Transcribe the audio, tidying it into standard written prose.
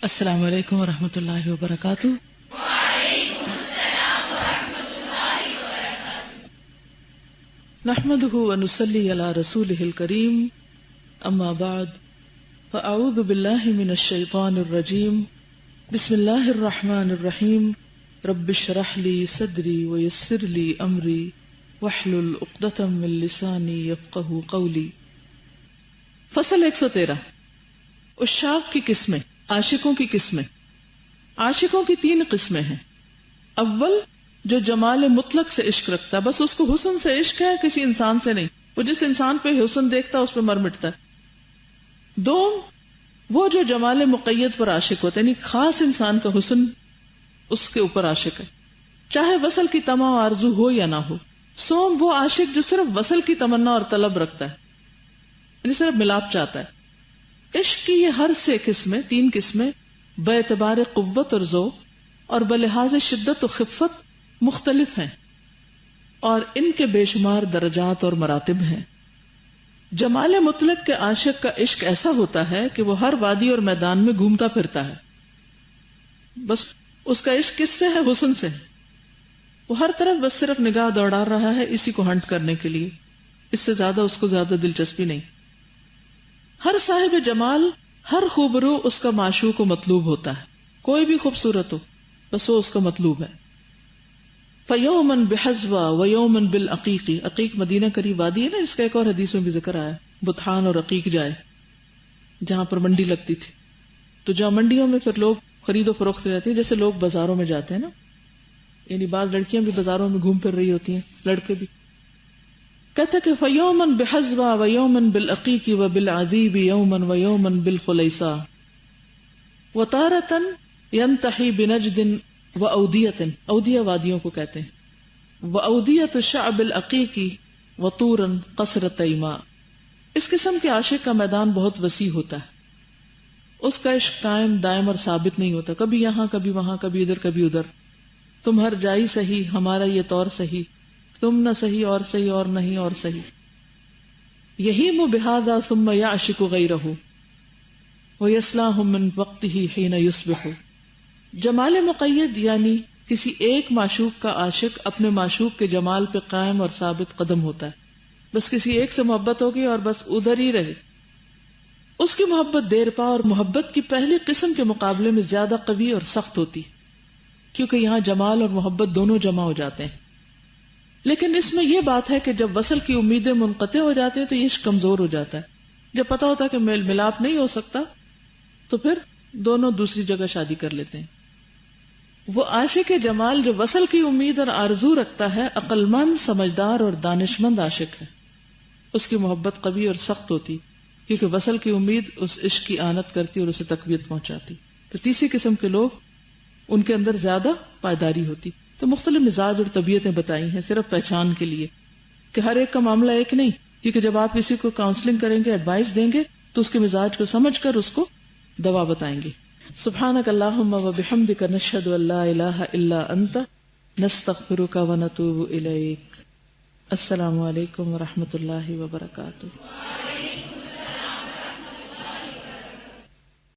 السلام علیکم ورحمۃ اللہ وبرکاتہ۔ نحمده ونصلي على رسوله الكريم، اما بعد فاعوذ باللہ من الشیطان الرجیم، بسم اللہ الرحمن الرحیم، رب اشرح لي صدری ويسر لي امری واحلل عقدۃ من لسانی یفقہوا قولی۔ فصل 113، عشاق کی قسمیں، عاشقوں کی قسمیں۔ عاشقوں کی 3 قسمیں ہیں۔ اول، جو جمال مطلق سے عشق رکھتا ہے، بس اس کو حسن سے عشق ہے، کسی انسان سے نہیں، وہ جس انسان پہ حسن دیکھتا ہے اس پہ مر مٹتا ہے۔ دوم، وہ جو جمال مقید پر عاشق ہوتا ہے، یعنی خاص انسان کا حسن اس کے اوپر عاشق ہے، چاہے وصل کی تمام آرزو ہو یا نہ ہو۔ سوم، وہ عاشق جو صرف وصل کی تمنا اور طلب رکھتا ہے، یعنی صرف ملاپ چاہتا ہے۔ عشق کی یہ ہر سے قسمیں، 3 قسمیں، بے اعتبار قوت اور ذوق اور بلحاظ شدت و خفت مختلف ہیں، اور ان کے بے شمار درجات اور مراتب ہیں۔ جمال مطلق کے عاشق کا عشق ایسا ہوتا ہے کہ وہ ہر وادی اور میدان میں گھومتا پھرتا ہے، بس اس کا عشق کس سے ہے؟ حسن سے۔ وہ ہر طرف بس صرف نگاہ دوڑا رہا ہے اسی کو ہنٹ کرنے کے لیے، اس سے زیادہ اس کو زیادہ دلچسپی نہیں۔ ہر صاحب جمال، ہر خوبرو اس کا معشوق و مطلوب ہوتا ہے، کوئی بھی خوبصورت ہو بس وہ اس کا مطلوب ہے۔ فَيَوْمًا بِحَزْوَا وَيَوْمًا بِالْعَقِيقِ، عقیق مدینہ قریب وادی ہے نا، اس کا ایک اور حدیث میں بھی ذکر آیا، بطحان اور عقیق جائے جہاں پر منڈی لگتی تھی، تو جہاں منڈیوں میں پھر لوگ خرید و فروخت رہتے ہیں، جیسے لوگ بازاروں میں جاتے ہیں نا، یعنی بعض لڑکیاں بھی بازاروں میں گھوم پھر رہی ہوتی ہیں، لڑکے بھی۔ کہتے کہ فَيَوْمًا بِحَزْوَا وَيَوْمًا بِالْعَقِيقِ وَبِالْعَذِيبِ يَوْمًا وَيَوْمًا بِالْخُلَيْصَةِ وَتَارَةً يَنْتَحِي بِنَجْدٍ وَأَوْدِيَةٍ، اودیہ وادیوں کو کہتے ہیں، وَأَوْدِيَةُ شَعْبِ الْعَقِيقِ وَطُورًا قَصْرَ تَيْمَا۔ اس قسم کے عاشق کا میدان بہت وسیع ہوتا ہے، اس کا عشق قائم دائم اور ثابت نہیں ہوتا، کبھی یہاں کبھی وہاں، کبھی ادھر کبھی ادھر۔ تم ہر جائی سہی، ہمارا یہ طور سہی، تم نہ سہی اور سہی اور نہیں اور سہی۔ یہیم بہذا ثم یعشق غیرہ ویصلاح من وقتہ حین یصبح۔ جمال مقید یعنی کسی ایک معشوق کا عاشق اپنے معشوق کے جمال پہ قائم اور ثابت قدم ہوتا ہے، بس کسی ایک سے محبت ہوگی اور بس ادھر ہی رہے۔ اس کی محبت دیر پا اور محبت کی پہلی قسم کے مقابلے میں زیادہ قوی اور سخت ہوتی، کیونکہ یہاں جمال اور محبت دونوں جمع ہو جاتے ہیں۔ لیکن اس میں یہ بات ہے کہ جب وصل کی امیدیں منقطع ہو جاتی ہیں تو یہ عشق کمزور ہو جاتا ہے۔ جب پتہ ہوتا ہے کہ میل ملاپ نہیں ہو سکتا تو پھر دونوں دوسری جگہ شادی کر لیتے ہیں۔ وہ عاشق جمال جو وصل کی امید اور آرزو رکھتا ہے، عقل مند، سمجھدار اور دانش مند عاشق ہے۔ اس کی محبت قوی اور سخت ہوتی، کیونکہ وصل کی امید اس عشق کی آنت کرتی اور اسے تقویت پہنچاتی۔ تو تیسری قسم کے لوگ، ان کے اندر زیادہ پائیداری ہوتی۔ تو مختلف مزاج اور طبیعتیں بتائی ہیں صرف پہچان کے لیے، کہ ہر ایک کا معاملہ ایک نہیں، کیونکہ جب آپ کسی کو کاؤنسلنگ کریں گے، ایڈوائس دیں گے، تو اس کے مزاج کو سمجھ کر اس کو دوا بتائیں گے۔ سبحانک اللہم وبحمدک، نشہد ان لا الہ الا انت، نستغفرک ونتوب الیک۔ السلام علیکم ورحمۃ اللہ وبرکاتہ۔